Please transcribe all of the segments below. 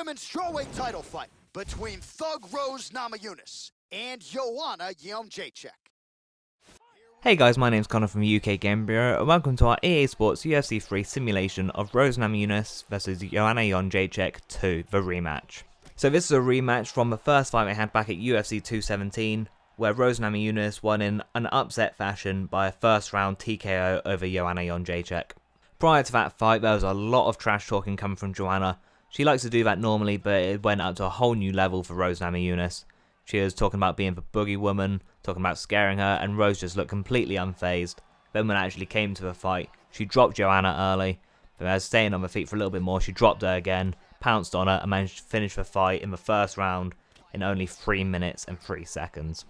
women's strawweight title fight between Thug Rose Namajunas and Joanna Jedrzejczyk. Hey guys, my name's Connor from UK Game Bureau, and welcome to our EA Sports UFC 3 simulation of Rose Namajunas versus Joanna Jedrzejczyk 2, the rematch. So this is a rematch from the first fight we had back at UFC 217, where Rose Namajunas won in an upset fashion by a first round TKO over Joanna Jedrzejczyk. Prior to that fight, there was a lot of trash talking coming from Joanna. She likes to do that normally, but it went up to a whole new level for Rose Namajunas. She was talking about being the boogie woman, talking about scaring her, and Rose just looked completely unfazed. Then when it actually came to the fight, she dropped Joanna early, but as staying on her feet for a little bit more, she dropped her again, pounced on her, and managed to finish the fight in the first round in only 3 minutes and 3 seconds.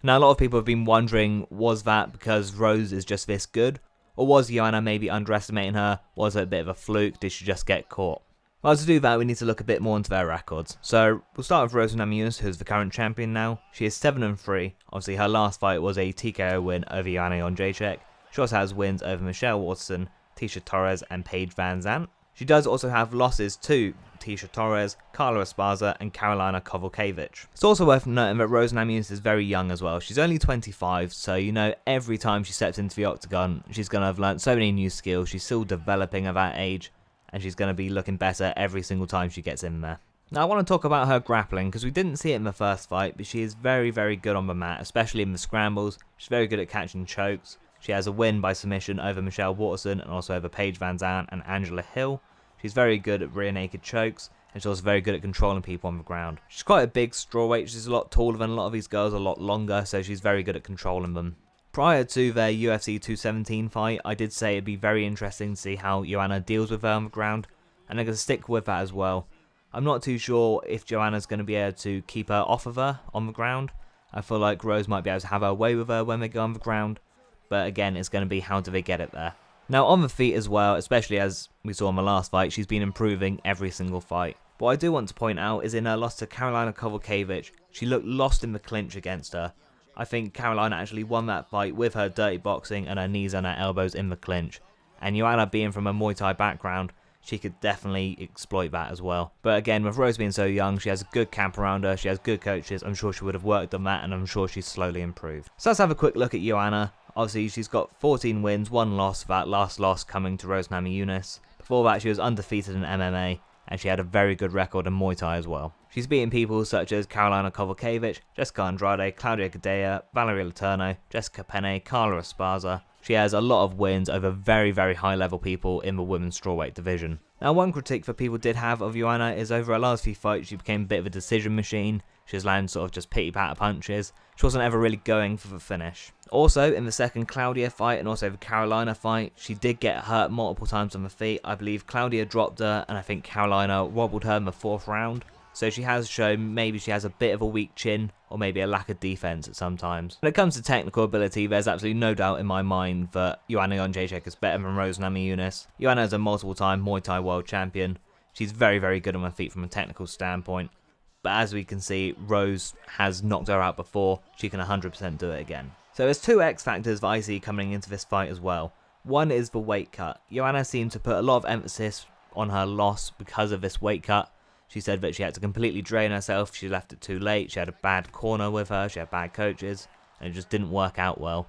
Now a lot of people have been wondering, was that because Rose is just this good? Or was Joanna maybe underestimating her? Was it a bit of a fluke? Did she just get caught? Well, to do that, we need to look a bit more into their records. So, we'll start with Rose Namajunas, who's the current champion now. She is 7-3. Obviously, her last fight was a TKO win over Joanna Jedrzejczyk. She also has wins over Michelle Waterson, Tecia Torres, and Paige Van Zandt. She does also have losses to Tecia Torres, Carla Esparza, and Karolina Kowalkiewicz. It's also worth noting that Rose Namajunas is very young as well. She's only 25, so you know every time she steps into the octagon, she's going to have learnt so many new skills. She's still developing at that age, and she's going to be looking better every single time she gets in there. Now I want to talk about her grappling, because we didn't see it in the first fight, but she is very, very good on the mat, especially in the scrambles. She's very good at catching chokes. She has a win by submission over Michelle Waterson and also over Paige Van Zandt and Angela Hill. She's very good at rear naked chokes, and she's also very good at controlling people on the ground. She's quite a big strawweight. She's a lot taller than a lot of these girls, a lot longer, so she's very good at controlling them. Prior to their UFC 217 fight, I did say it'd be very interesting to see how Joanna deals with her on the ground, and I'm going to stick with that as well. I'm not too sure if Joanna's going to be able to keep her off of her on the ground. I feel like Rose might be able to have her way with her when they go on the ground, but again, it's going to be how do they get it there. Now on the feet as well, especially as we saw in the last fight, she's been improving every single fight. What I do want to point out is in her loss to Karolina Kowalkiewicz, she looked lost in the clinch against her. I think Karolina actually won that fight with her dirty boxing and her knees and her elbows in the clinch. And Joanna being from a Muay Thai background, she could definitely exploit that as well. But again, with Rose being so young, she has a good camp around her, she has good coaches. I'm sure she would have worked on that, and I'm sure she's slowly improved. So let's have a quick look at Joanna. Obviously, she's got 14 wins, 1 loss, that last loss coming to Rose Namajunas. Before that, she was undefeated in MMA, and she had a very good record in Muay Thai as well. She's beaten people such as Karolina Kowalkiewicz, Jessica Andrade, Claudia Gadelha, Valeria Letourneau, Jessica Penne, Carla Esparza. She has a lot of wins over very, very high level people in the women's strawweight division. Now one critique that people did have of Joanna is over her last few fights she became a bit of a decision machine. She was landing sort of just pity-patter punches. She wasn't ever really going for the finish. Also, in the second Claudia fight and also the Karolina fight, she did get hurt multiple times on the feet. I believe Claudia dropped her, and I think Karolina wobbled her in the 4th round. So she has shown maybe she has a bit of a weak chin, or maybe a lack of defense at some times. When it comes to technical ability, there's absolutely no doubt in my mind that Joanna Jedrzejczyk is better than Rose Namajunas. Joanna is a multiple-time Muay Thai world champion. She's very, very good on her feet from a technical standpoint. But as we can see, Rose has knocked her out before. She can 100% do it again. So there's 2 X factors that I see coming into this fight as well. One is the weight cut. Joanna seemed to put a lot of emphasis on her loss because of this weight cut. She said that she had to completely drain herself. She left it too late. She had a bad corner with her. She had bad coaches, and it just didn't work out well.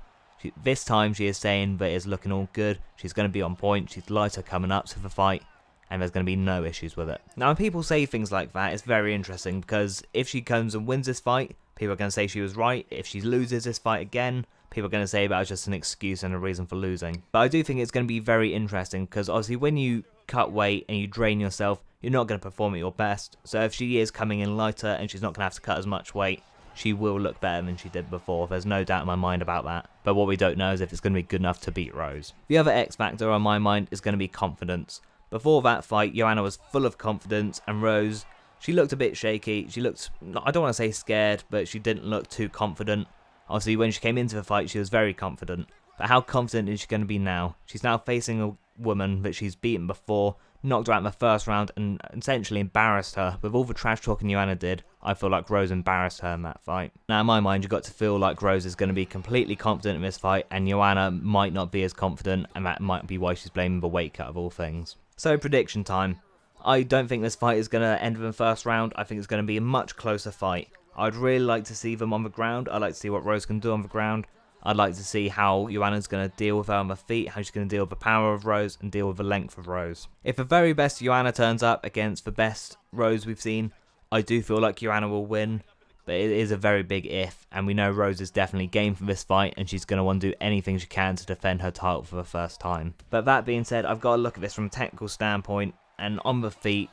This time she is saying that it's looking all good. She's going to be on point. She's lighter coming up to the fight, and there's going to be no issues with it. Now when people say things like that, it's very interesting, because if she comes and wins this fight, people are going to say she was right. If she loses this fight again, people are going to say that was just an excuse and a reason for losing. But I do think it's going to be very interesting, because obviously when you cut weight and you drain yourself, you're not going to perform at your best. So if she is coming in lighter and she's not going to have to cut as much weight, she will look better than she did before. There's no doubt in my mind about that. But what we don't know is if it's going to be good enough to beat Rose. The other X factor on my mind is going to be confidence. Before that fight, Joanna was full of confidence, and Rose, she looked a bit shaky. She looked, I don't want to say scared, but she didn't look too confident. Obviously, when she came into the fight, she was very confident. But how confident is she going to be now? She's now facing a woman that she's beaten before, knocked her out in the first round, and essentially embarrassed her. With all the trash talking Joanna did, I feel like Rose embarrassed her in that fight. Now in my mind, you've got to feel like Rose is going to be completely confident in this fight, and Joanna might not be as confident, and that might be why she's blaming the weight cut of all things. So prediction time. I don't think this fight is going to end in the first round. I think it's going to be a much closer fight. I'd really like to see them on the ground. I'd like to see what Rose can do on the ground. I'd like to see how Joanna's going to deal with her on the feet, how she's going to deal with the power of Rose and deal with the length of Rose. If the very best Joanna turns up against the best Rose we've seen, I do feel like Joanna will win, but it is a very big if, and we know Rose is definitely game for this fight, and she's going to want to do anything she can to defend her title for the first time. But that being said, I've got to look at this from a technical standpoint, and on the feet,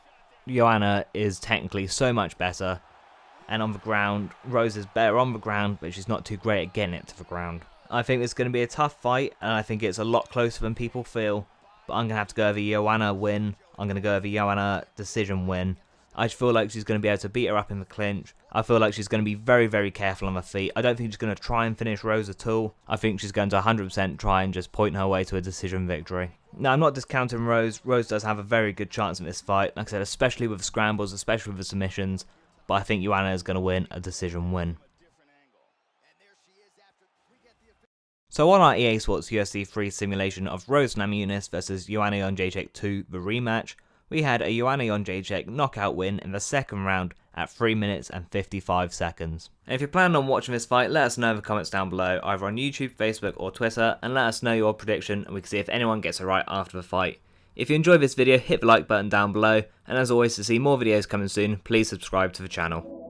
Joanna is technically so much better. And on the ground, Rose is better on the ground, but she's not too great at getting it to the ground. I think it's going to be a tough fight, and I think it's a lot closer than people feel. But I'm going to have to go over Joanna win. I'm going to go over Joanna decision win. I just feel like she's going to be able to beat her up in the clinch. I feel like she's going to be very, very careful on her feet. I don't think she's going to try and finish Rose at all. I think she's going to 100% try and just point her way to a decision victory. Now, I'm not discounting Rose. Rose does have a very good chance in this fight. Like I said, especially with the scrambles, especially with the submissions. But I think Joanna is going to win a decision win. So on our EA Sports UFC 3 simulation of Rose Namajunas versus Joanna Jedrzejczyk 2, the rematch, we had a Joanna Jedrzejczyk knockout win in the second round at 3 minutes and 55 seconds. And if you're planning on watching this fight, let us know in the comments down below, either on YouTube, Facebook or Twitter, and let us know your prediction and we can see if anyone gets it right after the fight. If you enjoyed this video, hit the like button down below, and as always, to see more videos coming soon, please subscribe to the channel.